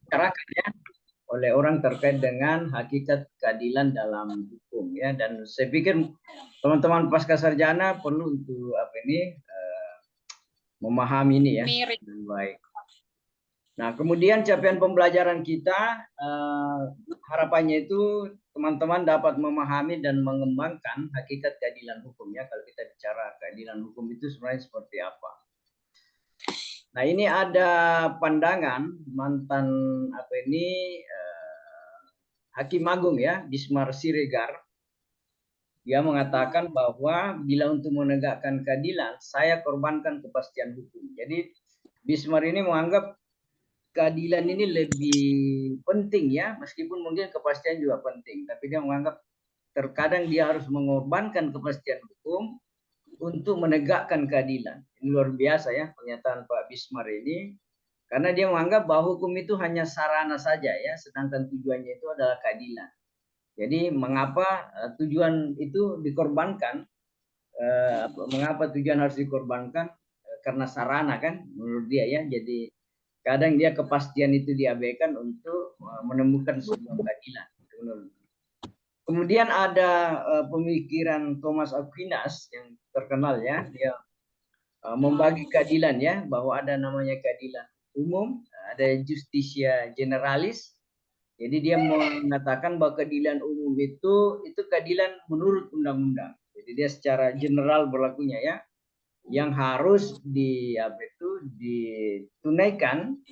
dibicarakan ya oleh orang terkait dengan hakikat keadilan dalam hukum ya. Dan saya pikir teman-teman pasca sarjana perlu untuk apa ini memahami ini ya Mirip. dengan baik. Nah, kemudian capaian pembelajaran kita harapannya itu teman-teman dapat memahami dan mengembangkan hakikat keadilan hukum ya. Kalau kita bicara keadilan hukum itu sebenarnya seperti apa? Nah, ini ada pandangan mantan apa ini Hakim Agung ya, Bismar Siregar. Dia mengatakan bahwa bila untuk menegakkan keadilan, saya korbankan kepastian hukum. Jadi Bismar ini menganggap keadilan ini lebih penting ya, meskipun mungkin kepastian juga penting, tapi dia menganggap terkadang dia harus mengorbankan kepastian hukum untuk menegakkan keadilan. Ini luar biasa ya pernyataan Pak Bismar ini, karena dia menganggap bahwa hukum itu hanya sarana saja ya, sedangkan tujuannya itu adalah keadilan. Jadi mengapa tujuan itu dikorbankan? Mengapa tujuan harus dikorbankan? Karena sarana kan, menurut dia ya. Jadi kadang dia kepastian itu diabaikan untuk menemukan sebuah keadilan. Kemudian ada pemikiran Thomas Aquinas yang terkenal ya. Dia membagi keadilan ya, bahwa ada namanya keadilan umum, ada justisia generalis. Jadi dia mengatakan bahwa keadilan umum itu keadilan menurut undang-undang. Jadi dia secara general berlakunya ya, yang harus ditunaikan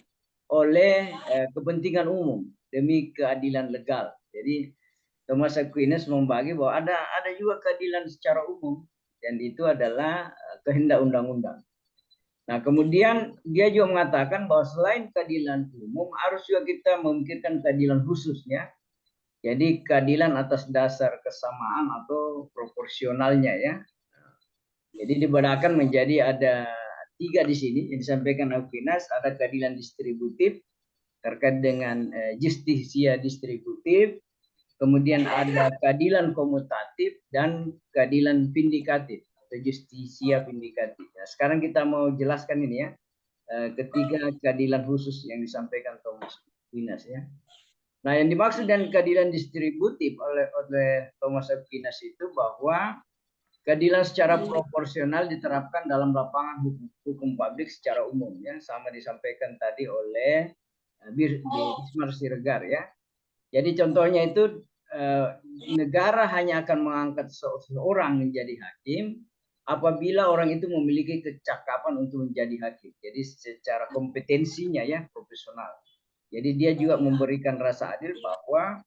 oleh kepentingan umum demi keadilan legal. Jadi Thomas Aquinas membagi bahwa ada juga keadilan secara umum dan itu adalah kehendak undang-undang. Nah, kemudian dia juga mengatakan bahwa selain keadilan umum harus juga kita memikirkan keadilan khususnya. Jadi keadilan atas dasar kesamaan atau proporsionalnya ya. Jadi dibedakan menjadi ada 3 di sini yang disampaikan Aquinas. Ada keadilan distributif terkait dengan justisia distributif. Kemudian ada keadilan komutatif dan keadilan vindikatif atau justisia vindikatif. Nah, sekarang kita mau jelaskan ini ya. Ketiga keadilan khusus yang disampaikan Thomas Aquinas ya. Nah, yang dimaksud dengan keadilan distributif oleh Thomas Aquinas itu bahwa keadilan secara proporsional diterapkan dalam lapangan hukum publik secara umum ya, sama disampaikan tadi oleh Bismar Siregar ya. Jadi contohnya itu negara hanya akan mengangkat seseorang menjadi hakim apabila orang itu memiliki kecakapan untuk menjadi hakim. Jadi secara kompetensinya ya profesional. Jadi dia juga memberikan rasa adil bahwa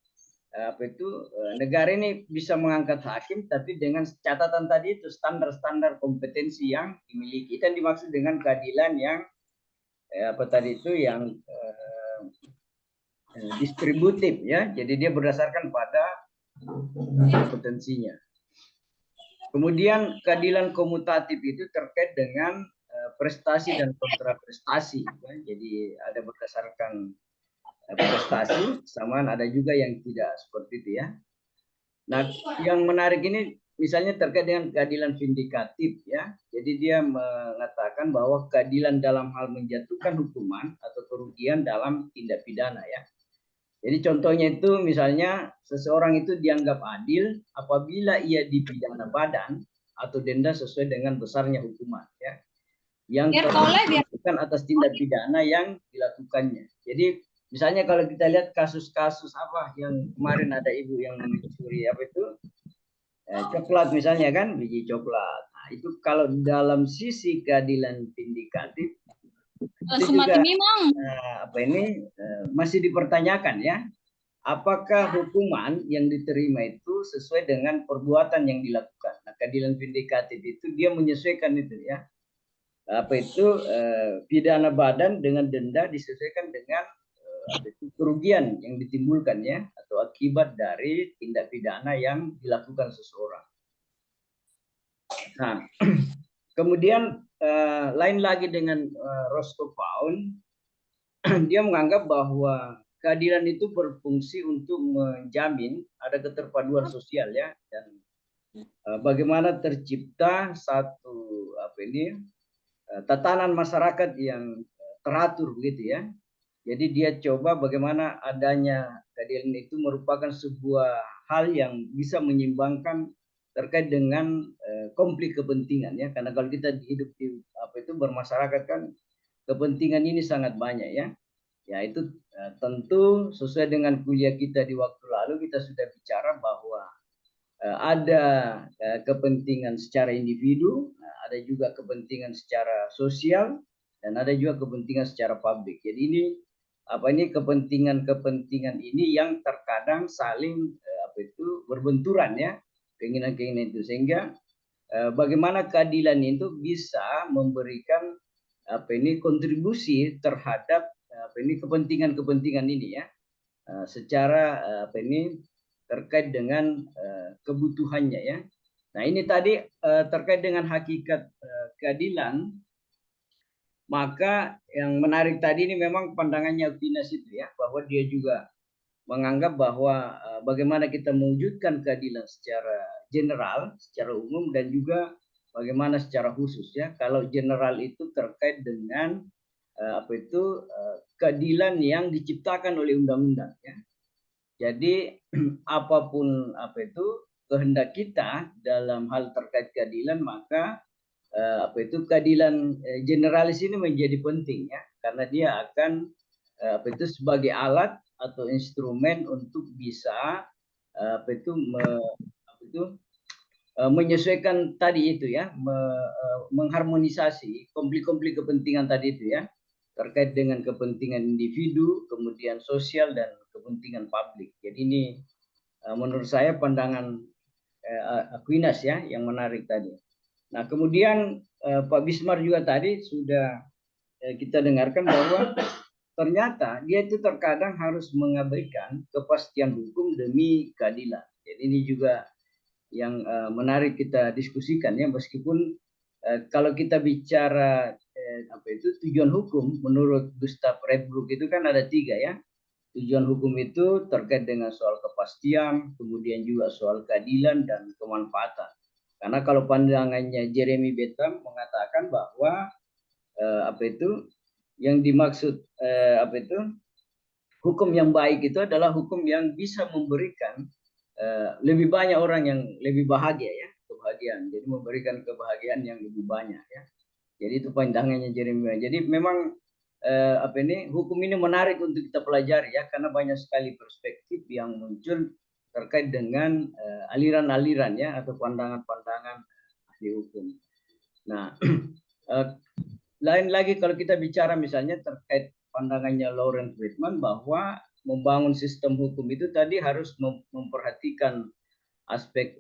negara ini bisa mengangkat hakim tapi dengan catatan tadi itu standar-standar kompetensi yang dimiliki. Dan dimaksud dengan keadilan yang yang distributif ya. Jadi dia berdasarkan pada kompetensinya. Kemudian keadilan komutatif itu terkait dengan prestasi dan kontraprestasi ya. Jadi ada berdasarkan prestasi, samaan ada juga yang tidak seperti itu ya. Nah, yang menarik ini misalnya terkait dengan keadilan vindikatif ya. Jadi dia mengatakan bahwa keadilan dalam hal menjatuhkan hukuman atau kerugian dalam tindak pidana ya. Jadi contohnya itu misalnya seseorang itu dianggap adil apabila ia dipidana badan atau denda sesuai dengan besarnya hukuman ya. Yang dilakukan atas tindak pidana yang dilakukannya. Jadi misalnya kalau kita lihat kasus-kasus apa yang kemarin ada ibu yang mencuri apa itu coklat misalnya kan, biji coklat. Nah, itu kalau dalam sisi keadilan vindikatif itu juga masih dipertanyakan ya. Apakah hukuman yang diterima itu sesuai dengan perbuatan yang dilakukan? Nah, keadilan vindikatif itu dia menyesuaikan itu ya. Pidana badan dengan denda disesuaikan dengan kerugian yang ditimbulkan ya atau akibat dari tindak pidana yang dilakukan seseorang. Nah, kemudian lain lagi dengan Roscoe Pound, dia menganggap bahwa keadilan itu berfungsi untuk menjamin ada keterpaduan sosial ya, dan bagaimana tercipta satu tatanan masyarakat yang teratur begitu ya. Jadi dia coba bagaimana adanya keadilan itu merupakan sebuah hal yang bisa menyeimbangkan terkait dengan konflik kepentingan ya. Karena kalau kita hidup di bermasyarakat kan kepentingan ini sangat banyak ya. Ya itu tentu sesuai dengan kuliah kita di waktu lalu kita sudah bicara bahwa ada kepentingan secara individu, ada juga kepentingan secara sosial, dan ada juga kepentingan secara publik. Jadi ini kepentingan-kepentingan ini yang terkadang saling berbenturan ya, keinginan-keinginan itu, sehingga bagaimana keadilan itu bisa memberikan kontribusi terhadap kepentingan-kepentingan ini ya, secara terkait dengan kebutuhannya ya. Nah ini tadi terkait dengan hakikat keadilan, maka yang menarik tadi ini memang pandangannya Aquinas itu ya, bahwa dia juga menganggap bahwa bagaimana kita mewujudkan keadilan secara general, secara umum, dan juga bagaimana secara khusus ya. Kalau general itu terkait dengan keadilan yang diciptakan oleh undang-undang ya. Jadi apapun kehendak kita dalam hal terkait keadilan, maka keadilan generalis ini menjadi penting ya, karena dia akan sebagai alat atau instrumen untuk bisa menyesuaikan tadi itu ya, mengharmonisasi konflik-konflik kepentingan tadi itu ya, terkait dengan kepentingan individu, kemudian sosial, dan kepentingan publik. Jadi ini menurut saya pandangan Aquinas ya yang menarik tadi. Nah kemudian Pak Bismar juga tadi sudah kita dengarkan bahwa ternyata dia itu terkadang harus mengabaikan kepastian hukum demi keadilan. Jadi ini juga yang menarik kita diskusikan ya, meskipun kalau kita bicara tujuan hukum menurut Gustav Rebrook itu kan ada 3 ya. Tujuan hukum itu terkait dengan soal kepastian, kemudian juga soal keadilan dan kemanfaatan. Karena kalau pandangannya Jeremy Bentham mengatakan bahwa yang dimaksud hukum yang baik itu adalah hukum yang bisa memberikan lebih banyak orang yang lebih bahagia ya, kebahagiaan. Jadi memberikan kebahagiaan yang lebih banyak ya. Jadi itu pandangannya Jeremy. Jadi memang hukum ini menarik untuk kita pelajari ya, karena banyak sekali perspektif yang muncul terkait dengan aliran-aliran ya, atau pandangan-pandangan ahli hukum. Nah, lain lagi kalau kita bicara misalnya terkait pandangannya Lawrence Whitman bahwa membangun sistem hukum itu tadi harus memperhatikan aspek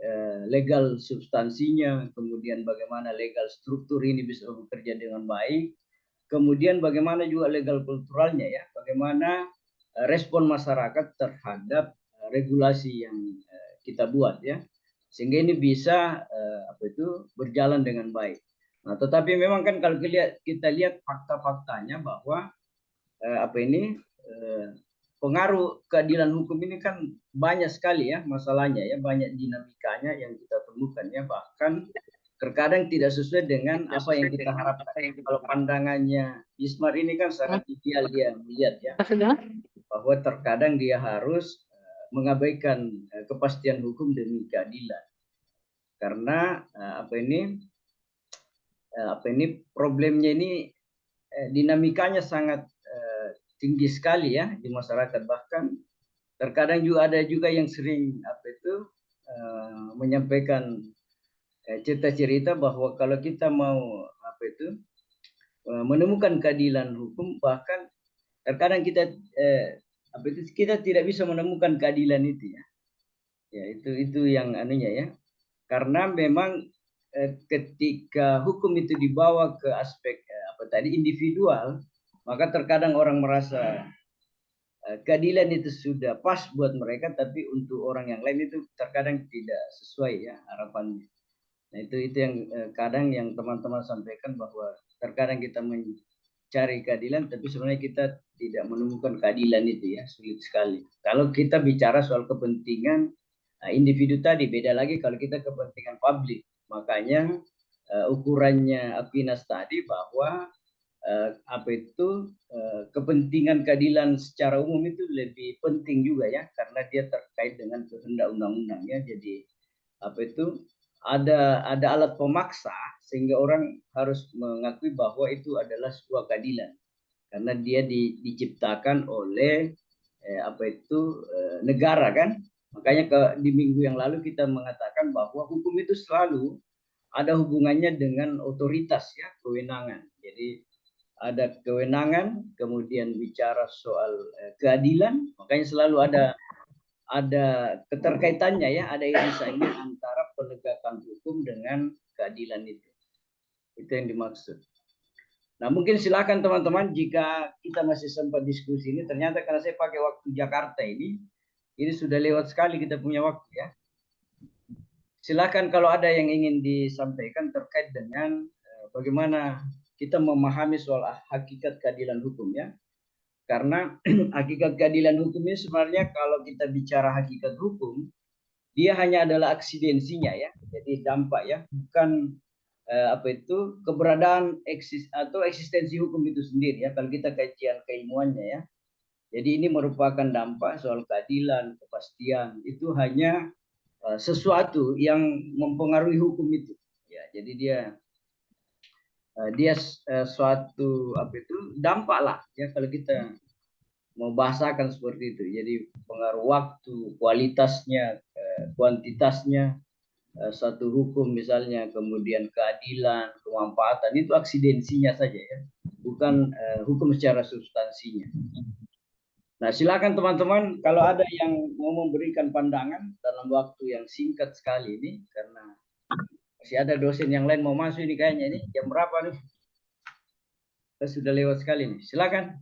legal substansinya, kemudian bagaimana legal struktur ini bisa bekerja dengan baik, kemudian bagaimana juga legal kulturalnya ya, bagaimana respon masyarakat terhadap regulasi yang kita buat ya, sehingga ini bisa berjalan dengan baik. Nah, tetapi memang kan kalau kita lihat fakta-faktanya bahwa pengaruh keadilan hukum ini kan banyak sekali ya masalahnya ya, banyak dinamikanya yang kita temukan ya, bahkan terkadang tidak sesuai dengan apa yang kita harapkan. Kalau pandangannya Bismar ini kan sangat ideal, dia melihat ya bahwa terkadang dia harus mengabaikan kepastian hukum demi keadilan, karena problemnya ini dinamikanya sangat tinggi sekali ya di masyarakat. Bahkan terkadang juga ada juga yang sering menyampaikan cerita-cerita bahwa kalau kita mau menemukan keadilan hukum, bahkan terkadang kita kita tidak bisa menemukan keadilan itu ya. Ya itu yang anunya ya. Karena memang ketika hukum itu dibawa ke aspek individual, maka terkadang orang merasa keadilan itu sudah pas buat mereka, tapi untuk orang yang lain itu terkadang tidak sesuai ya harapannya. Nah itu yang kadang yang teman-teman sampaikan, bahwa terkadang kita mencari keadilan tapi sebenarnya kita tidak menemukan keadilan itu ya, sulit sekali. Kalau kita bicara soal kepentingan individu tadi, beda lagi kalau kita kepentingan publik. Makanya ukurannya Aquinas tadi bahwa kepentingan keadilan secara umum itu lebih penting juga ya, karena dia terkait dengan kehendak undang-undangnya. Jadi ada alat pemaksa sehingga orang harus mengakui bahwa itu adalah sebuah keadilan karena dia diciptakan oleh negara kan. Makanya di minggu yang lalu kita mengatakan bahwa hukum itu selalu ada hubungannya dengan otoritas ya, kewenangan. Jadi ada kewenangan, kemudian bicara soal keadilan, makanya selalu ada keterkaitannya ya, ada irisannya antara penegakan hukum dengan keadilan itu. Itu yang dimaksud. Nah, mungkin silakan teman-teman jika kita masih sempat diskusi ini. Ternyata karena saya pakai waktu Jakarta ini sudah lewat sekali kita punya waktu ya. Silakan kalau ada yang ingin disampaikan terkait dengan bagaimana kita memahami soal hakikat keadilan hukum ya. Karena hakikat keadilan hukum ini sebenarnya kalau kita bicara hakikat hukum, dia hanya adalah aksidensinya ya. Jadi dampak ya, bukan keberadaan eksistensi hukum itu sendiri ya, kalau kita kajian keilmuannya ya. Jadi ini merupakan dampak soal keadilan, kepastian, itu hanya sesuatu yang mempengaruhi hukum itu ya. Jadi dia suatu dampak lah ya, kalau kita mau bahasakan seperti itu. Jadi pengaruh waktu, kualitasnya, kuantitasnya satu hukum misalnya, kemudian keadilan, kemanfaatan, itu aksidensinya saja ya, bukan hukum secara substansinya. Nah, silakan teman-teman kalau ada yang mau memberikan pandangan dalam waktu yang singkat sekali ini, karena masih ada dosen yang lain mau masuk ini kayaknya. Ini jam berapa nih? Kita sudah lewat sekali nih. Silakan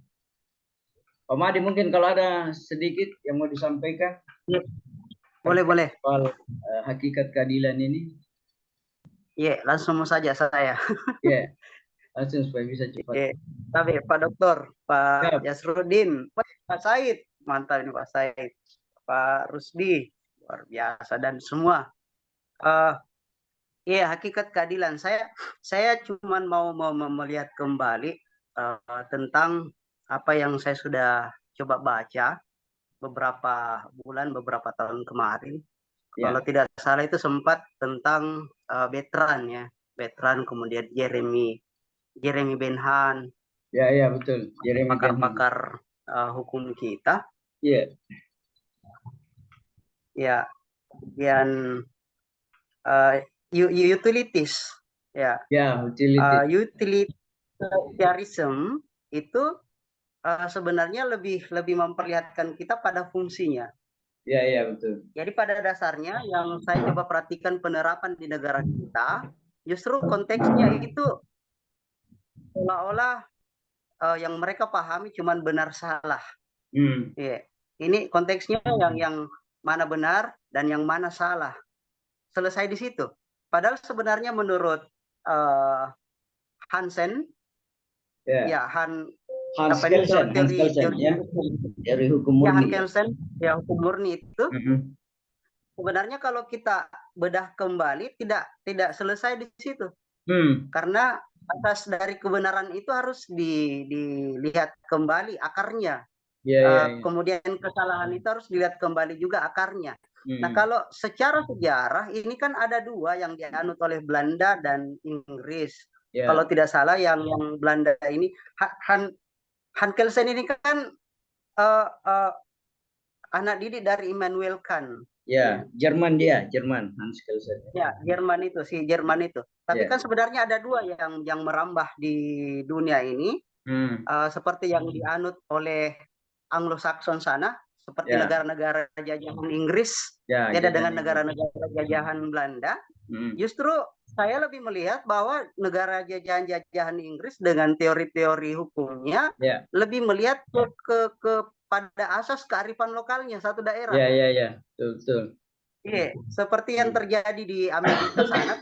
Pak Madi, mungkin kalau ada sedikit yang mau disampaikan. Boleh. Soal hakikat keadilan ini. Iya, langsung saja saya. Iya, langsung supaya bisa cepat. Tapi Pak Dokter, Pak Yasrudin, Pak Said, mantap ini Pak Said, Pak Rusdi, luar biasa, dan semua. Iya, hakikat keadilan. Saya cuma mau melihat kembali tentang apa yang saya sudah coba baca beberapa bulan, beberapa tahun kemarin. Ya. Kalau tidak salah itu sempat tentang Bertrand ya, Bertrand, kemudian Jeremy Bentham. Ya betul. Pakar-pakar hukum kita. Iya. Ya, kemudian utilities ya. Ya, utilitarianism itu sebenarnya lebih memperlihatkan kita pada fungsinya. Ya betul. Jadi pada dasarnya yang saya coba perhatikan penerapan di negara kita, justru konteksnya itu seolah-olah yang mereka pahami cuma benar salah. Yeah. Ini konteksnya yang mana benar dan yang mana salah. Selesai di situ. Padahal sebenarnya menurut Hansen, Hans Kelsen, dari hukum murni. Kelsen, ya hukum murni itu. Sebenarnya kalau kita bedah kembali tidak selesai di situ. Karena atas dari kebenaran itu harus dilihat kembali akarnya. Kemudian kesalahan itu harus dilihat kembali juga akarnya. Nah, kalau secara sejarah ini kan ada dua yang dianut oleh Belanda dan Inggris. Kalau tidak salah yang Belanda ini Hans Kelsen ini kan anak didik dari Immanuel Kant. Ya, Jerman Hans Kelsen. Ya, Jerman itu. Tapi kan sebenarnya ada dua yang merambah di dunia ini, seperti yang dianut oleh Anglo-Saxon sana, seperti negara-negara jajahan Inggris, beda dengan negara-negara jajahan Belanda. Justru saya lebih melihat bahwa negara jajahan Inggris dengan teori-teori hukumnya lebih melihat pada asas kearifan lokalnya satu daerah. Ya, betul. Iya, seperti yang terjadi di Amerika sana.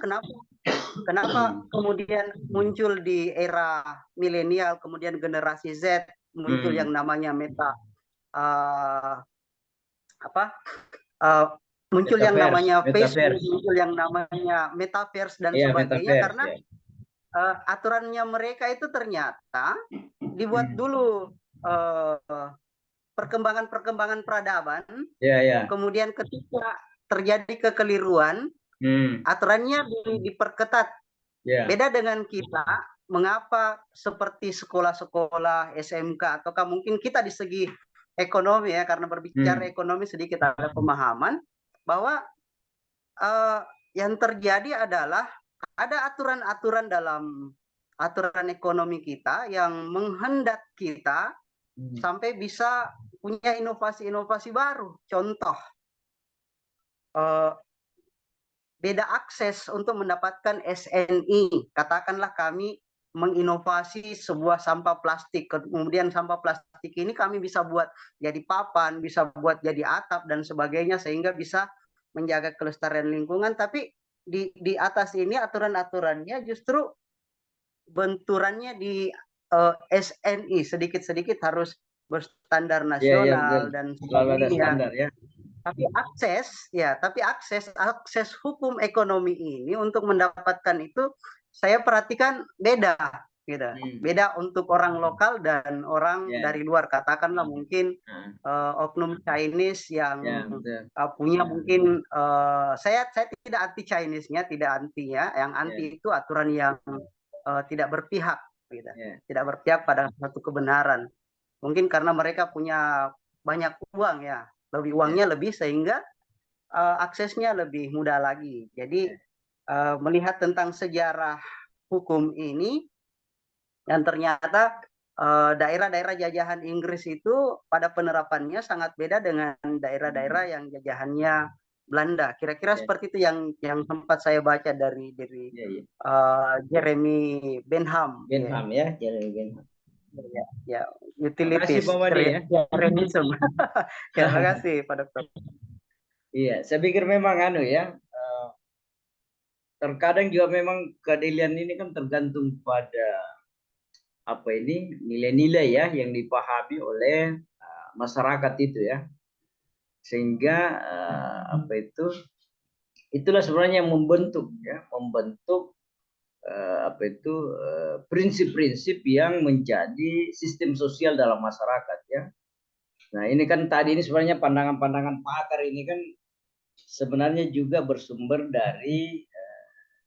Kenapa kemudian muncul di era milenial, kemudian generasi Z muncul yang namanya muncul yang namanya Facebook, muncul yang namanya metaverse dan sebagainya, karena aturannya mereka itu ternyata dibuat dulu perkembangan peradaban, kemudian ketika terjadi kekeliruan, aturannya diperketat. Beda dengan kita, mengapa seperti sekolah-sekolah SMK ataukah mungkin kita di segi ekonomi ya, karena berbicara ekonomi sedikit ada pemahaman bahwa yang terjadi adalah ada aturan-aturan dalam aturan ekonomi kita yang menghendak kita sampai bisa punya inovasi-inovasi baru. Contoh, beda akses untuk mendapatkan SNI. Katakanlah kami menginovasi sebuah sampah plastik, kemudian sampah plastik ini kami bisa buat jadi papan, bisa buat jadi atap dan sebagainya, sehingga bisa menjaga kelestarian lingkungan. Tapi di atas ini aturan-aturannya justru benturannya di SNI, sedikit-sedikit harus berstandar nasional dan sebagainya. Tapi akses hukum ekonomi ini untuk mendapatkan itu saya perhatikan beda gitu. Beda untuk orang lokal dan orang dari luar, katakanlah mungkin oknum Chinese yang punya mungkin saya tidak anti Chinese-nya, tidak antinya, yang anti itu aturan yang tidak berpihak gitu. Tidak berpihak pada satu kebenaran. Mungkin karena mereka punya banyak uang ya. Uangnya lebih sehingga aksesnya lebih mudah lagi. Jadi melihat tentang sejarah hukum ini, dan ternyata daerah-daerah jajahan Inggris itu pada penerapannya sangat beda dengan daerah-daerah yang jajahannya Belanda. Kira-kira seperti itu yang sempat saya baca dari Jeremy Bentham. Jeremy Bentham. Ya, utilities. Terima kasih Pak Dokter. Iya, saya pikir memang terkadang juga memang keadilan ini kan tergantung pada nilai-nilai ya yang dipahami oleh masyarakat itu ya, sehingga itulah sebenarnya yang membentuk prinsip-prinsip yang menjadi sistem sosial dalam masyarakat ya. Nah ini kan tadi ini sebenarnya pandangan-pandangan pakar ini kan sebenarnya juga bersumber dari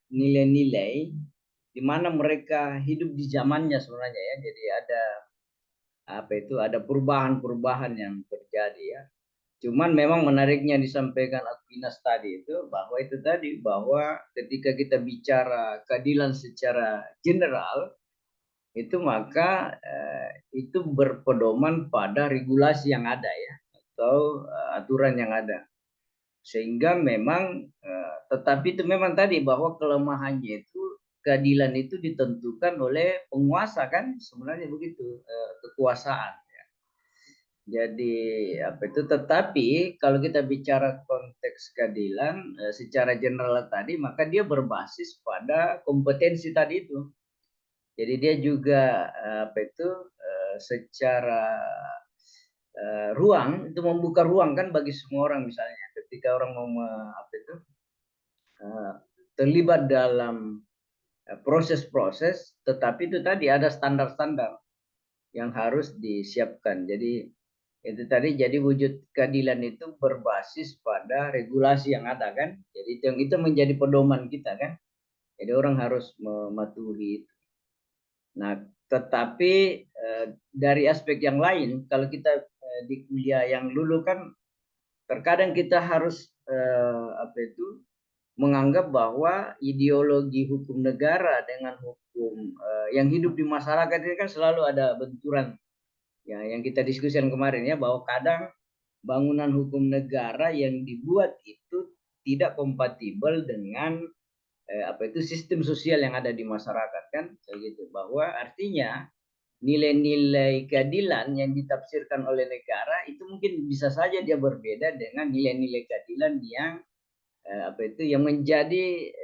nilai-nilai di mana mereka hidup di zamannya sebenarnya ya. Jadi ada perubahan-perubahan yang terjadi ya. Cuman memang menariknya disampaikan Aquinas tadi itu bahwa ketika kita bicara keadilan secara general itu maka itu berpedoman pada regulasi yang ada ya, atau aturan yang ada, sehingga memang tetapi itu memang tadi bahwa kelemahannya itu keadilan itu ditentukan oleh penguasa kan sebenarnya begitu, kekuasaan. Jadi tetapi kalau kita bicara konteks keadilan secara general tadi, maka dia berbasis pada kompetensi tadi itu. Jadi dia juga secara ruang itu membuka ruang kan bagi semua orang, misalnya ketika orang mau terlibat dalam proses-proses, tetapi itu tadi ada standar-standar yang harus disiapkan. Jadi itu tadi, jadi wujud keadilan itu berbasis pada regulasi yang ada kan. Jadi itu menjadi pedoman kita kan. Jadi orang harus mematuhi itu. Nah, tetapi dari aspek yang lain, kalau kita di kuliah yang dulu kan terkadang kita harus menganggap bahwa ideologi hukum negara dengan hukum yang hidup di masyarakat ini kan selalu ada benturan. Ya, yang kita diskusikan kemarin ya, bahwa kadang bangunan hukum negara yang dibuat itu tidak kompatibel dengan sistem sosial yang ada di masyarakat kan, begitu. Bahwa artinya nilai-nilai keadilan yang ditafsirkan oleh negara itu mungkin bisa saja dia berbeda dengan nilai-nilai keadilan yang yang menjadi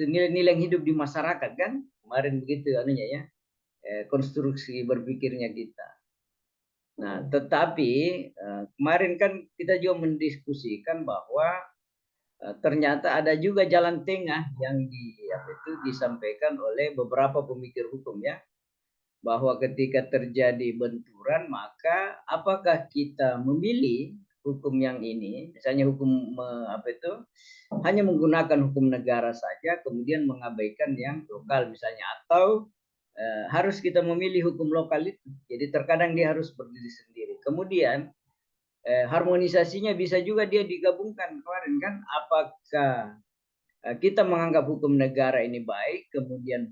nilai-nilai yang hidup di masyarakat kan, kemarin begitu ya. Konstruksi berpikirnya kita. Nah, tetapi kemarin kan kita juga mendiskusikan bahwa ternyata ada juga jalan tengah yang disampaikan oleh beberapa pemikir hukum ya, bahwa ketika terjadi benturan maka apakah kita memilih hukum yang ini, misalnya hukum hanya menggunakan hukum negara saja kemudian mengabaikan yang lokal misalnya, atau harus kita memilih hukum lokal itu. Jadi terkadang dia harus berdiri sendiri. Kemudian harmonisasinya bisa juga dia digabungkan kemarin kan, apakah kita menganggap hukum negara ini baik, kemudian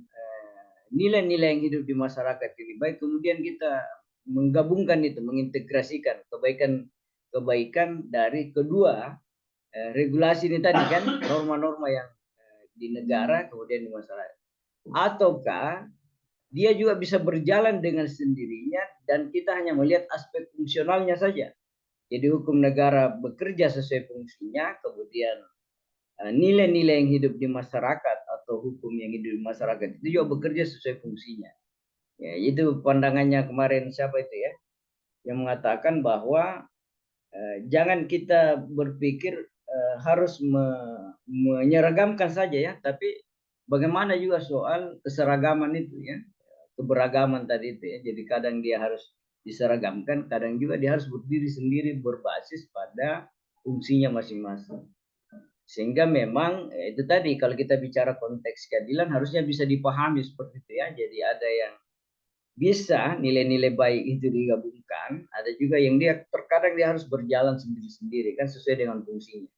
nilai-nilai yang hidup di masyarakat ini baik, kemudian kita menggabungkan itu, mengintegrasikan kebaikan dari kedua regulasi ini tadi kan, norma-norma yang di negara kemudian di masyarakat, ataukah dia juga bisa berjalan dengan sendirinya dan kita hanya melihat aspek fungsionalnya saja. Jadi hukum negara bekerja sesuai fungsinya, kemudian nilai-nilai yang hidup di masyarakat atau hukum yang hidup di masyarakat itu juga bekerja sesuai fungsinya. Ya, itu pandangannya kemarin siapa itu ya, yang mengatakan bahwa jangan kita berpikir harus menyeragamkan saja ya, tapi bagaimana juga soal keseragaman itu ya, keberagaman tadi itu ya. Jadi kadang dia harus diseragamkan, kadang juga dia harus berdiri sendiri berbasis pada fungsinya masing-masing. Sehingga memang itu tadi, kalau kita bicara konteks keadilan harusnya bisa dipahami seperti itu ya. Jadi ada yang bisa nilai-nilai baik itu digabungkan, ada juga yang dia terkadang dia harus berjalan sendiri-sendiri kan sesuai dengan fungsinya.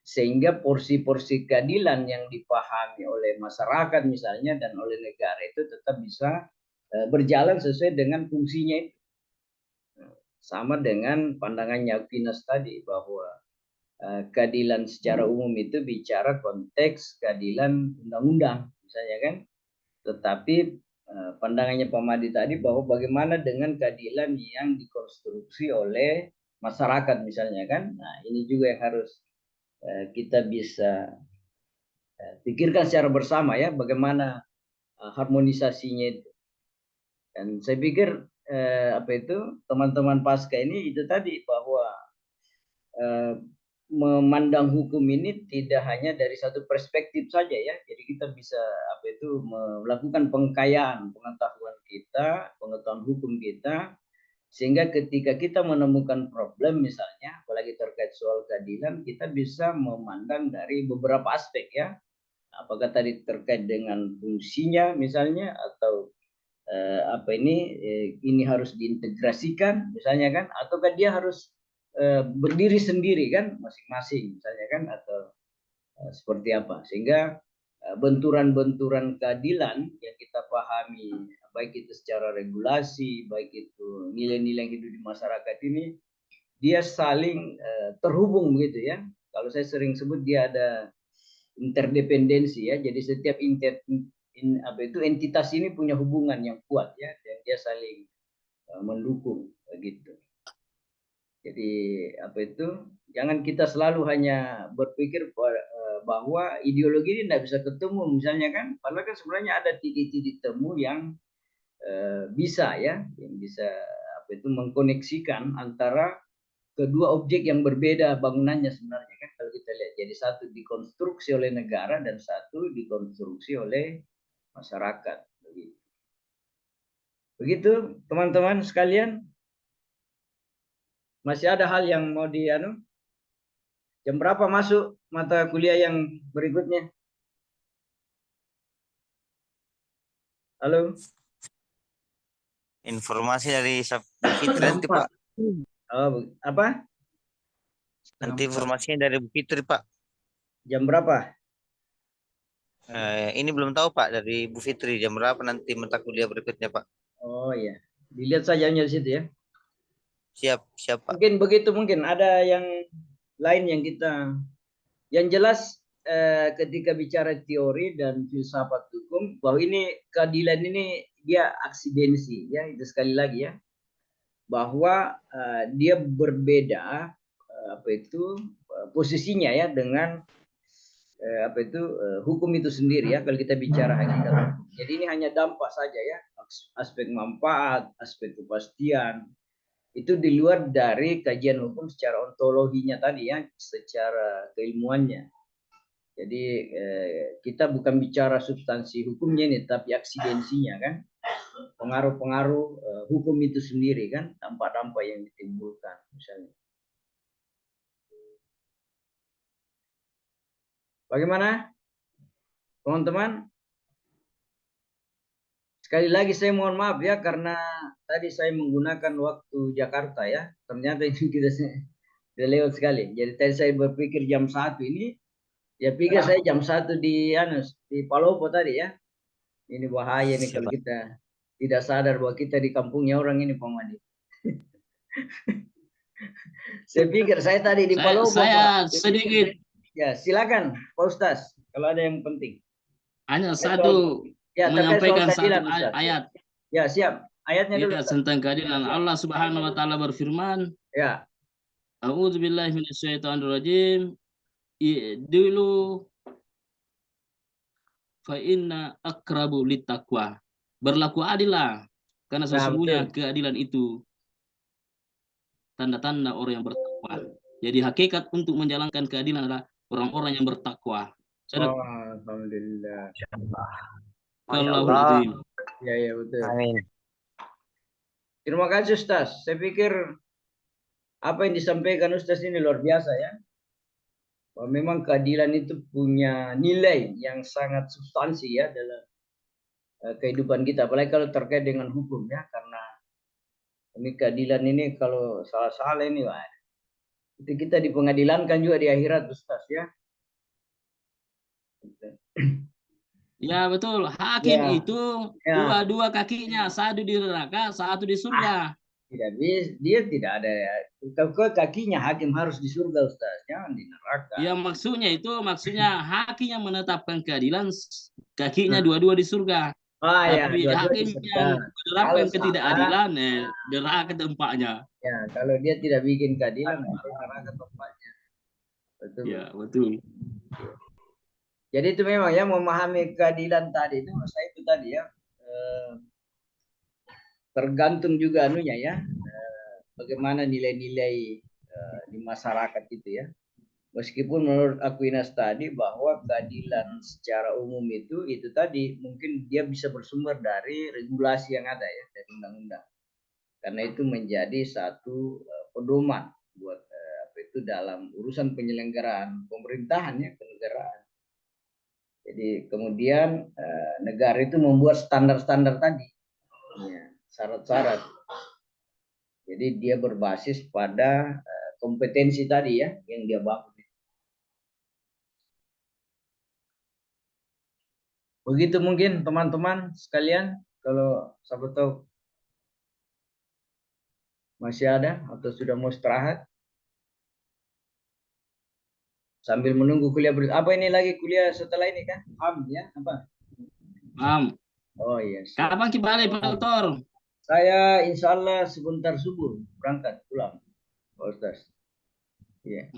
Sehingga porsi-porsi keadilan yang dipahami oleh masyarakat misalnya dan oleh negara itu tetap bisa berjalan sesuai dengan fungsinya itu. Sama dengan pandangannya Aquinas tadi bahwa keadilan secara umum itu bicara konteks keadilan undang-undang misalnya kan, tetapi pandangannya Pak Madi tadi bahwa bagaimana dengan keadilan yang dikonstruksi oleh masyarakat misalnya kan. Nah ini juga yang harus kita bisa pikirkan secara bersama ya, bagaimana harmonisasinya itu. Dan saya pikir teman-teman Pasca ini itu tadi bahwa memandang hukum ini tidak hanya dari satu perspektif saja ya. Jadi kita bisa melakukan pengkayaan pengetahuan kita, pengetahuan hukum kita, sehingga ketika kita menemukan problem misalnya, apalagi terkait soal keadilan, kita bisa memandang dari beberapa aspek ya. Apakah tadi terkait dengan fungsinya misalnya, atau ini harus diintegrasikan misalnya kan, ataukah dia harus berdiri sendiri kan masing-masing misalnya kan, atau seperti apa, sehingga benturan-benturan keadilan yang kita pahami baik itu secara regulasi, baik itu nilai-nilai hidup di masyarakat ini, dia saling terhubung begitu ya. Kalau saya sering sebut dia ada interdependensi ya. Jadi setiap entitas ini punya hubungan yang kuat ya, dan dia saling mendukung begitu. Jadi jangan kita selalu hanya berpikir bahwa ideologi ini tidak bisa ketemu misalnya kan, padahal kan sebenarnya ada titik-titik temu yang bisa ya, yang bisa mengkoneksikan antara kedua objek yang berbeda bangunannya sebenarnya kan, kalau kita lihat. Jadi satu dikonstruksi oleh negara dan satu dikonstruksi oleh masyarakat. Begitu teman-teman sekalian. Masih ada hal yang mau jam berapa masuk mata kuliah yang berikutnya? Halo? Informasi dari Bu Fitri nanti Pak. Oh, apa? Nanti informasinya dari Bu Fitri Pak. Jam berapa? Ini belum tahu Pak, dari Bu Fitri jam berapa nanti mata kuliah berikutnya Pak. Oh iya, dilihat saja di situ ya. Siap Pak. Mungkin begitu, mungkin ada yang lain yang jelas ketika bicara teori dan filsafat hukum, bahwa ini keadilan ini dia aksidensi ya, itu sekali lagi ya, bahwa dia berbeda posisinya ya dengan hukum itu sendiri ya, kalau kita bicara hakikat hukum. Jadi ini hanya dampak saja ya, aspek manfaat, aspek kepastian, itu di luar dari kajian hukum secara ontologinya tadi ya, secara keilmuannya. Jadi kita bukan bicara substansi hukumnya ini, tapi aksidensinya kan, pengaruh-pengaruh hukum itu sendiri kan, dampak-dampak yang ditimbulkan misalnya. Bagaimana, teman-teman? Sekali lagi saya mohon maaf ya, karena tadi saya menggunakan waktu Jakarta ya. Ternyata itu kita sudah lewat sekali. Jadi tadi saya berpikir jam 1 ini, ya pikir saya jam 1 di Palopo tadi ya. Ini bahaya nih kalau kita tidak sadar bahwa kita di kampungnya orang ini, Pak Madi. Saya pikir saya tadi di Palopo, saya Pak. Sedikit. Ya, silakan Pak Ustaz, kalau ada yang penting. Hanya satu menyampaikan satu ayat. Ya, siap. Ayatnya dulu. Ya, tentang keadilan. Allah Subhanahu wa taala berfirman, ya. A'udzubillahi minasyaitonirrajim. Dulu fa inna aqrabu littaqwa. Berlaku adillah, karena sesungguhnya keadilan itu tanda-tanda orang yang bertakwa. Jadi hakikat untuk menjalankan keadilan adalah orang-orang yang bertakwa. Alhamdulillah. Allahumma. Ya, betul. Amin. Terima kasih Ustaz. Saya pikir apa yang disampaikan Ustaz ini luar biasa ya. Bahwa memang keadilan itu punya nilai yang sangat substansi ya dalam kehidupan kita. Apalagi kalau terkait dengan hukum ya. Karena ini keadilan ini kalau salah-salah ini, itu kita di pengadilan kan juga di akhirat Ustaz ya. Ya betul, hakim itu dua kakinya, satu di neraka, satu di surga. Tidak bisa, dia tidak ada ya. Kakinya hakim harus di surga Ustaz, jangan di neraka. Ya maksudnya hakim yang menetapkan keadilan, kakinya dua-dua di surga. Tapi hakim yang menerapkan ketidakadilan, neraka tempatnya. Ya, kalau dia tidak bikin keadilan, neraka tempatnya. Betul. Ya betul. Jadi itu memang ya, memahami keadilan tadi itu, saya itu tadi ya, tergantung juga anunya ya, bagaimana nilai-nilai di masyarakat itu ya. Meskipun menurut Aquinas tadi bahwa keadilan secara umum itu tadi mungkin dia bisa bersumber dari regulasi yang ada ya, dari undang-undang. Karena itu menjadi satu pedoman buat dalam urusan penyelenggaraan pemerintahan ya, kenegaraan. Jadi kemudian negara itu membuat standar-standar tadi, syarat-syarat. Jadi dia berbasis pada kompetensi tadi ya yang dia bangun. Begitu mungkin teman-teman sekalian, kalau sahabat tahu masih ada atau sudah mau istirahat sambil menunggu kuliah apa ini lagi kuliah setelah ini kan? Ya apa? Oh iya. Kapan kembali Pak Dokter? Saya insya Allah sebentar subuh berangkat pulang, Pak Ustaz. Iya.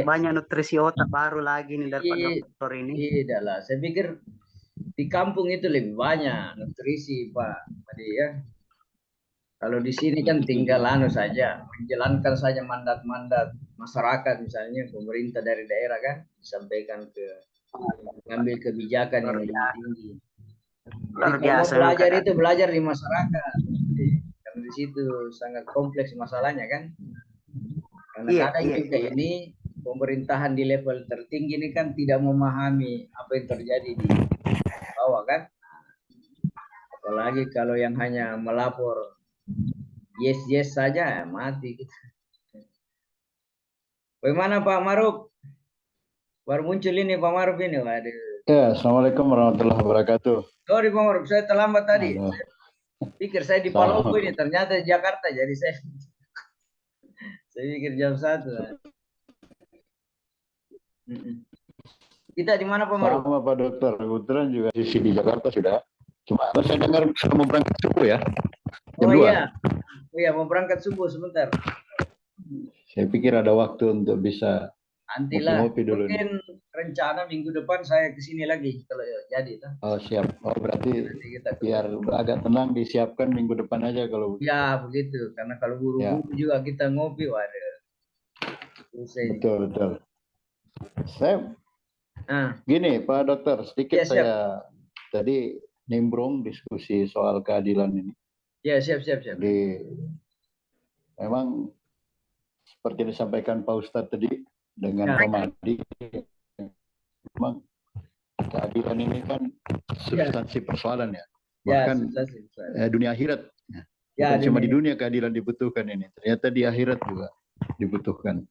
Banyak nutrisi otak baru lagi nih dari Pak Dokter ini. Tidak lah, saya pikir di kampung itu lebih banyak nutrisi Pak Madi ya. Kalau di sini kan tinggal saja, menjalankan saja mandat-mandat masyarakat, misalnya pemerintah dari daerah kan, disampaikan ke mengambil kebijakan yang lebih tinggi. Jadi kalau belajar di masyarakat, karena di situ sangat kompleks masalahnya kan. Karena kadang juga ini pemerintahan di level tertinggi ini kan tidak memahami apa yang terjadi di bawah kan. Apalagi kalau yang hanya melapor yes saja mati kita. Bagaimana Pak Maruf? Baru muncul ini Pak Maruf ini, waduh. Ya, Assalamualaikum warahmatullahi wabarakatuh. Sorry Pak Maruf, saya terlambat tadi. Saya pikir saya di Palopo ini, ternyata di Jakarta, jadi saya pikir jam 1. Kita di mana Pak Maruf? Sama Pak Dokter, kebetulan juga di Jakarta sudah. Cuma saya dengar sudah mau berangkat subuh ya. Jam 2. Iya, mau berangkat subuh sebentar. Saya pikir ada waktu untuk bisa ngopi dulu. Mungkin rencana minggu depan saya kesini lagi kalau jadi. Oh siap. Oh berarti biar agak tenang disiapkan minggu depan aja kalau begitu. Ya begitu, karena kalau buru-buru juga kita ngopi, waduh. Betul. Saya gini Pak Dokter, sedikit saya tadi nimbrung diskusi soal keadilan ini. Ya, siap. Jadi memang seperti disampaikan Pak Ustadz tadi dengan Pak Madi, memang keadilan ini kan substansi persoalan ya. Bahkan dunia akhirat. Bukan cuma di dunia keadilan dibutuhkan ini. Ternyata di akhirat juga dibutuhkan.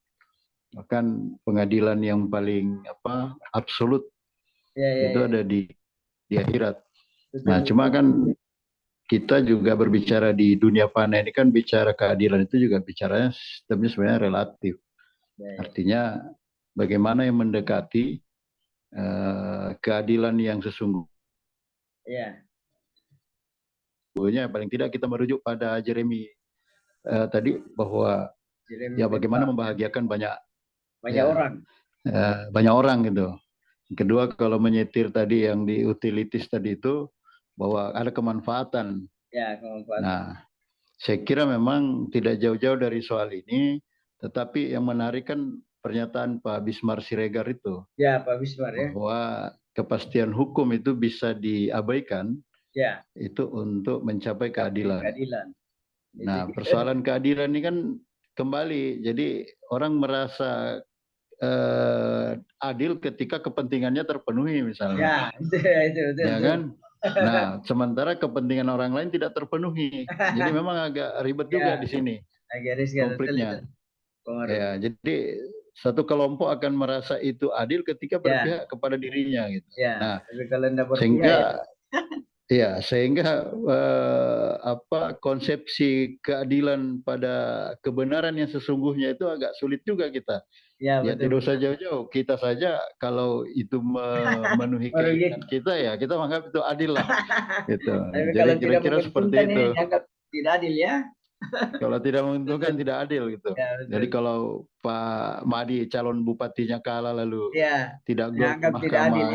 Bahkan pengadilan yang paling absolut itu ada di akhirat. Nah, cuma kan kita juga berbicara di dunia fana ini kan bicara keadilan itu juga bicaranya sistemnya sebenarnya relatif. Artinya bagaimana yang mendekati keadilan yang sesungguhnya. Paling tidak kita merujuk pada Jeremy tadi bahwa ya bagaimana membahagiakan banyak orang. Banyak orang gitu. Kedua, kalau menyetir tadi yang di utilities tadi itu bahwa ada kemanfaatan. Ya, kemanfaatan. Nah, saya kira memang tidak jauh-jauh dari soal ini, tetapi yang menarik kan pernyataan Pak Bismar Siregar itu. Ya, Pak Bismar ya. Bahwa kepastian hukum itu bisa diabaikan. Ya. Itu untuk mencapai keadilan. Nah, Jadi, persoalan keadilan ini kan kembali, jadi orang merasa adil ketika kepentingannya terpenuhi misalnya. Ya, itu. Ya kan? Nah, sementara kepentingan orang lain tidak terpenuhi. Jadi memang agak ribet juga di sini. Konfliknya. Ya, jadi satu kelompok akan merasa itu adil ketika berpihak kepada dirinya gitu. Ya, nah, sehingga konsepsi keadilan pada kebenaran yang sesungguhnya itu agak sulit juga kita. Ya tidak usah jauh-jauh, kita saja kalau itu memenuhi keinginan kita ya kita menganggap itu adil lah. Gitu. Jadi kira-kira seperti itu. Tidak adil ya. Kalau tidak menguntungkan tidak adil gitu. Jadi kalau Pak Madi calon bupatinya kalah lalu tidak gol Mahkamah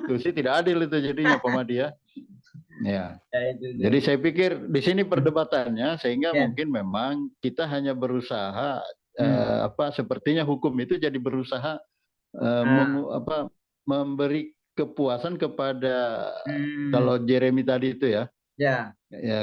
Konstitusi tidak adil itu jadinya Pak Madi ya. Ya. Jadi saya pikir di sini perdebatannya sehingga mungkin memang kita hanya berusaha sepertinya hukum itu jadi berusaha memberi kepuasan kepada kalau Jeremy tadi itu ya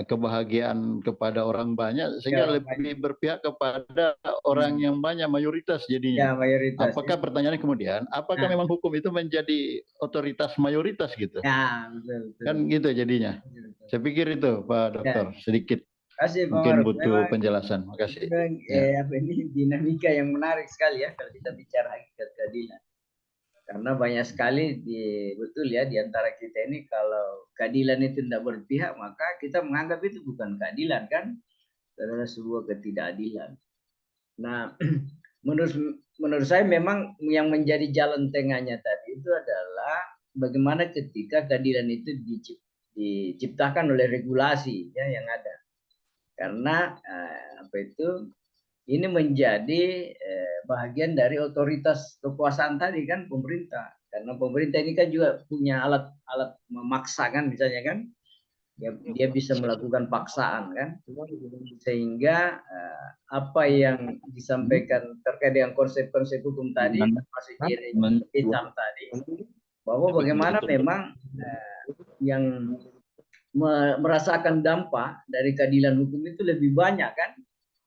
kebahagiaan kepada orang banyak sehingga lebih berpihak kepada orang yang banyak mayoritas jadinya. Apakah pertanyaannya kemudian apakah memang hukum itu menjadi otoritas mayoritas gitu? Ya, betul. Kan gitu jadinya. Saya pikir itu Pak Dokter sedikit. Kasih, mungkin butuh penjelasan. Makasih. Ini dinamika yang menarik sekali ya kalau kita bicara hakikat keadilan. Karena banyak sekali betul ya di antara kita ini kalau keadilan itu tidak berpihak maka kita menganggap itu bukan keadilan kan, adalah sebuah ketidakadilan. Nah, menurut saya memang yang menjadi jalan tengahnya tadi itu adalah bagaimana ketika keadilan itu diciptakan oleh regulasi ya yang ada. Karena ini menjadi bagian dari otoritas kekuasaan tadi kan pemerintah. Karena pemerintah ini kan juga punya alat memaksa kan misalnya kan. Dia bisa melakukan paksaan kan. Sehingga apa yang disampaikan terkait dengan konsep-konsep hukum tadi termasuk hitam tadi bahwa bagaimana memang yang merasakan dampak dari keadilan hukum itu lebih banyak kan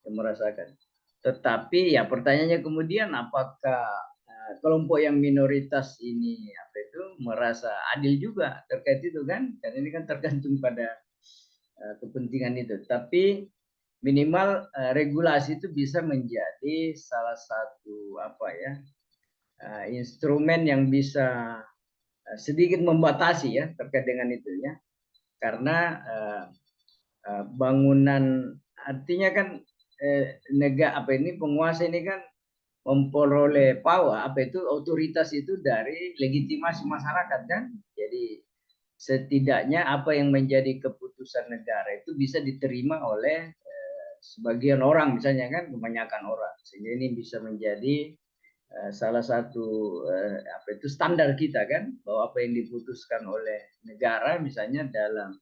yang merasakan. Tetapi ya pertanyaannya kemudian apakah kelompok yang minoritas ini merasa adil juga terkait itu kan? Karena ini kan tergantung pada kepentingan itu. Tapi minimal regulasi itu bisa menjadi salah satu instrumen yang bisa sedikit membatasi ya terkait dengan itu ya. Karena bangunan artinya kan penguasa ini kan memperoleh power otoritas itu dari legitimasi masyarakat kan. Jadi setidaknya apa yang menjadi keputusan negara itu bisa diterima oleh sebagian orang misalnya kan, kebanyakan orang, sehingga ini bisa menjadi salah satu standar kita kan, bahwa apa yang diputuskan oleh negara misalnya dalam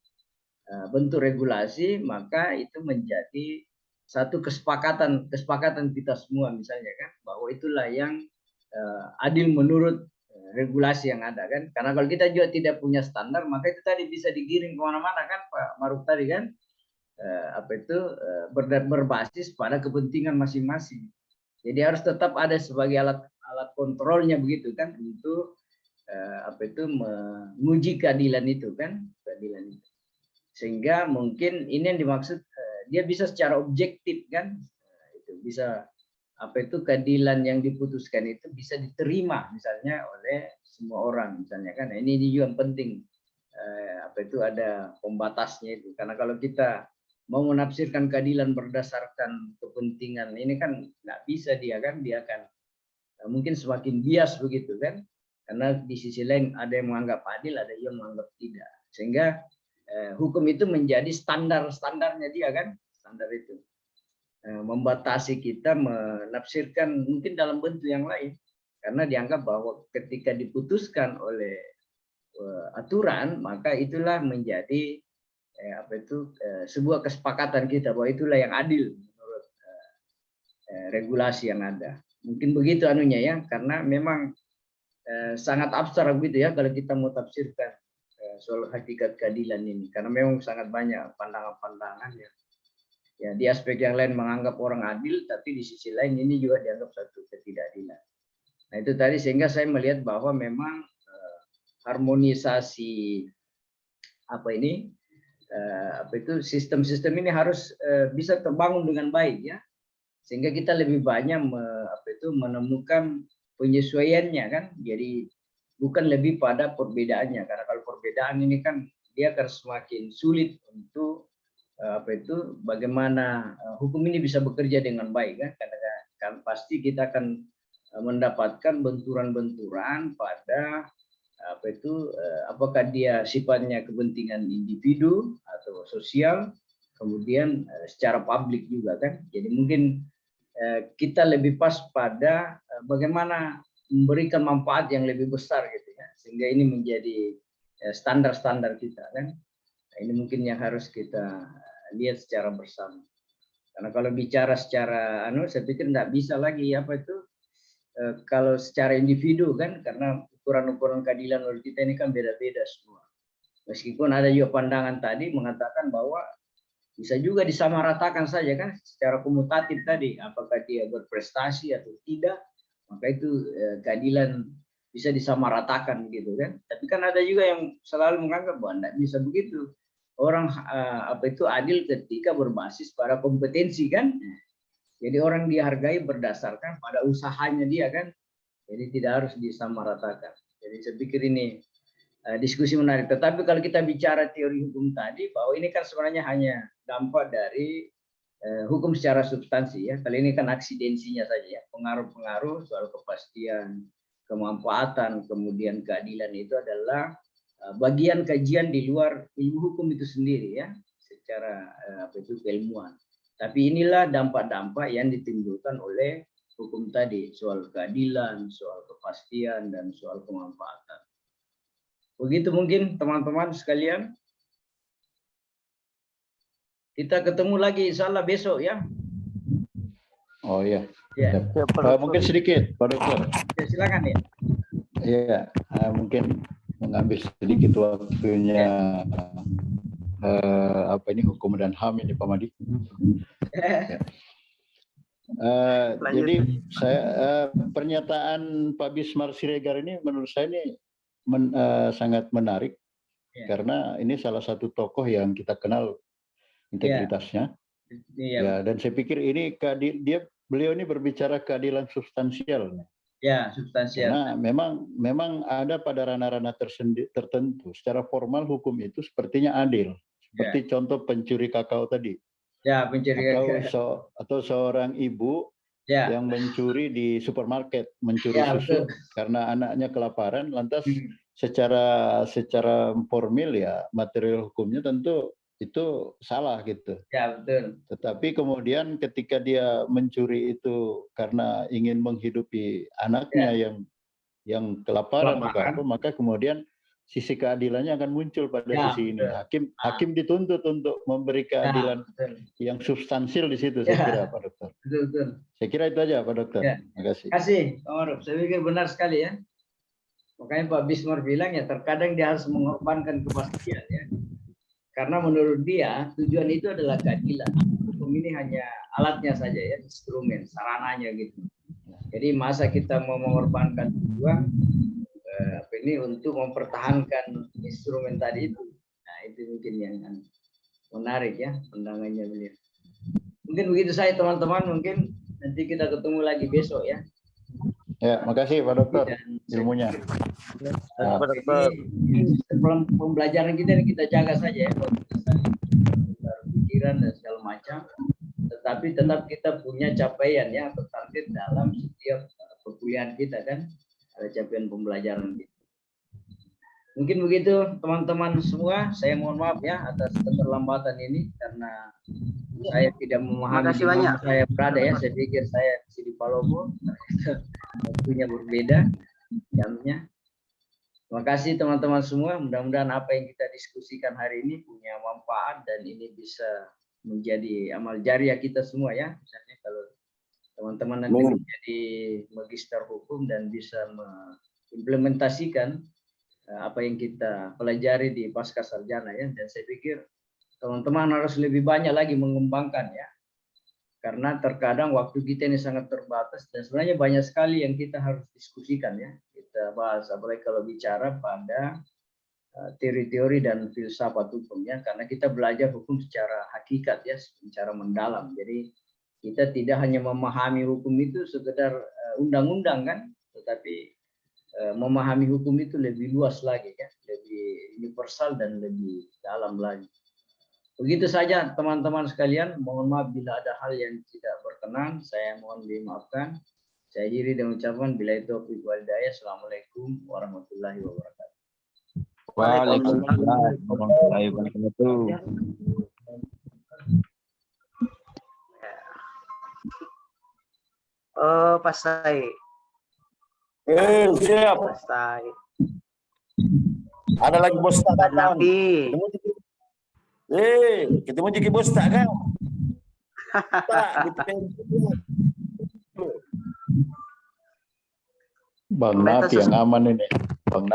bentuk regulasi maka itu menjadi satu kesepakatan kita semua misalnya kan, bahwa itulah yang adil menurut regulasi yang ada kan. Karena kalau kita juga tidak punya standar, maka itu tadi bisa digiring kemana-mana kan Pak Maruf tadi kan. Berbasis pada kepentingan masing-masing. Jadi harus tetap ada sebagai alat kontrolnya begitu kan untuk menguji keadilan itu kan, keadilan itu. Sehingga mungkin ini yang dimaksud dia bisa secara objektif kan, itu bisa keadilan yang diputuskan itu bisa diterima misalnya oleh semua orang misalnya kan. Nah, ini juga yang penting ada pembatasnya itu, karena kalau kita mau menafsirkan keadilan berdasarkan kepentingan ini kan nggak bisa, dia akan mungkin semakin bias begitu kan, karena di sisi lain ada yang menganggap adil, ada yang menganggap tidak, sehingga hukum itu menjadi standarnya dia kan, standar itu membatasi kita menafsirkan mungkin dalam bentuk yang lain, karena dianggap bahwa ketika diputuskan oleh aturan maka itulah menjadi sebuah kesepakatan kita bahwa itulah yang adil menurut regulasi yang ada. Mungkin begitu anunya ya, karena memang sangat abstrak gitu ya kalau kita mau tafsirkan soal hakikat keadilan ini, karena memang sangat banyak pandangan-pandangan ya di aspek yang lain menganggap orang adil, tapi di sisi lain ini juga dianggap satu ketidakadilan. Nah itu tadi, sehingga saya melihat bahwa memang harmonisasi sistem-sistem ini harus bisa terbangun dengan baik ya, sehingga kita lebih banyak menemukan penyesuaiannya kan. Jadi bukan lebih pada perbedaannya, karena kalau perbedaan ini kan dia akan semakin sulit untuk bagaimana hukum ini bisa bekerja dengan baik kan, karena kan pasti kita akan mendapatkan benturan-benturan pada apakah dia sifatnya kepentingan individu atau sosial, kemudian secara publik juga kan. Jadi mungkin kita lebih pas pada bagaimana memberikan manfaat yang lebih besar gitu ya, sehingga ini menjadi standar-standar kita kan. Nah, ini mungkin yang harus kita lihat secara bersama, karena kalau bicara secara saya pikir tidak bisa lagi kalau secara individu kan, karena ukuran-ukuran keadilan menurut kita ini kan beda-beda semua. Meskipun ada juga pandangan tadi mengatakan bahwa bisa juga disamaratakan saja kan secara komutatif tadi, apakah dia berprestasi atau tidak, maka itu keadilan bisa disamaratakan gitu kan. Tapi kan ada juga yang selalu menganggap bahwa tidak bisa begitu. Orang adil ketika berbasis pada kompetensi kan. Jadi orang dihargai berdasarkan pada usahanya dia kan. Jadi tidak harus disamaratakan. Jadi saya pikir ini diskusi menarik. Tetapi kalau kita bicara teori hukum tadi, bahwa ini kan sebenarnya hanya dampak dari hukum secara substansi ya. Kali ini kan aksidensinya saja ya. Pengaruh-pengaruh soal kepastian, kemanfaatan, kemudian keadilan itu adalah bagian kajian di luar ilmu hukum itu sendiri ya, secara keilmuan. Tapi inilah dampak-dampak yang ditimbulkan oleh hukum tadi, soal keadilan, soal kepastian, dan soal kemanfaatan. Begitu mungkin teman-teman sekalian. Kita ketemu lagi insya Allah besok ya. Oh iya. Ya. Mungkin sedikit Pak Dokter. Ya, silakan ya. Iya, mungkin mengambil sedikit waktunya hukum dan HAM ini Pak Madi. Ya. Jadi pernyataan Pak Bismar Siregar ini menurut saya ini sangat menarik karena ini salah satu tokoh yang kita kenal integritasnya. Ya, dan saya pikir ini beliau ini berbicara keadilan substansial. Ya, substansial. Karena memang ada pada ranah-ranah tertentu secara formal hukum itu sepertinya adil. Seperti contoh pencuri kakao tadi. Ya, pencuri kakao. Atau seorang ibu yang mencuri di supermarket, mencuri susu karena anaknya kelaparan, lantas secara formil ya material hukumnya tentu itu salah gitu. Ya, betul. Tetapi kemudian ketika dia mencuri itu karena ingin menghidupi anaknya yang kelaparan atau apa, maka kemudian sisi keadilannya akan muncul pada sisi ini. Hakim dituntut untuk memberi keadilan yang substansial di situ, saya kira Pak Dokter. Betul. Saya kira itu aja Pak Dokter. Ya. Terima kasih. Terima kasih, Pak Maruf. Saya pikir benar sekali ya. Makanya Pak Bismar bilang ya terkadang dia harus mengorbankan kepastian ya. Karena menurut dia tujuan itu adalah keadilan. Hukum ini hanya alatnya saja ya, instrumen, sarananya gitu. Jadi masa kita mau mengorbankan tujuan ini untuk mempertahankan instrumen tadi itu. Nah, itu mungkin yang menarik ya pandangannya beliau. Mungkin begitu saya teman-teman, mungkin nanti kita ketemu lagi besok ya. Ya, makasih Pak Dokter ilmunya. Pembelajaran kita jaga saja ya, pikiran dan segala macam. Tetapi tetap kita punya capaian ya atau target dalam setiap perkuliahan kita kan, ada capaian pembelajaran kita. Mungkin begitu teman-teman semua. Saya mohon maaf ya atas keterlambatan ini karena saya tidak memahami di mana saya berada ya. Saya pikir saya masih di Palopo, waktunya berbeda jamnya. Terima kasih teman-teman semua. Mudah-mudahan apa yang kita diskusikan hari ini punya manfaat dan ini bisa menjadi amal jariah kita semua ya. Misalnya kalau teman-teman nanti menjadi magister hukum dan bisa mengimplementasikan apa yang kita pelajari di pasca sarjana ya, dan saya pikir teman-teman harus lebih banyak lagi mengembangkan ya, karena terkadang waktu kita ini sangat terbatas dan sebenarnya banyak sekali yang kita harus diskusikan ya, kita bahas apalagi kalau bicara pada teori-teori dan filsafat hukum ya, karena kita belajar hukum secara hakikat ya, secara mendalam. Jadi kita tidak hanya memahami hukum itu sekedar undang-undang kan, tetapi memahami hukum itu lebih luas lagi ya, lebih universal dan lebih dalam lagi. Begitu saja teman-teman sekalian, mohon maaf bila ada hal yang tidak berkenan, saya mohon dimaafkan. Saya akhiri dengan ucapan billahi taufiq wal hidayah. Assalamualaikum warahmatullahi wabarakatuh. Waalaikumsalam warahmatullahi wabarakatuh. Oh, Pak Sai. Siap. Sai. Ada lagi bos tak datang. Ketemu Jiki bos tak kan? Bang Nafi yang aman ini. Bang Nafi.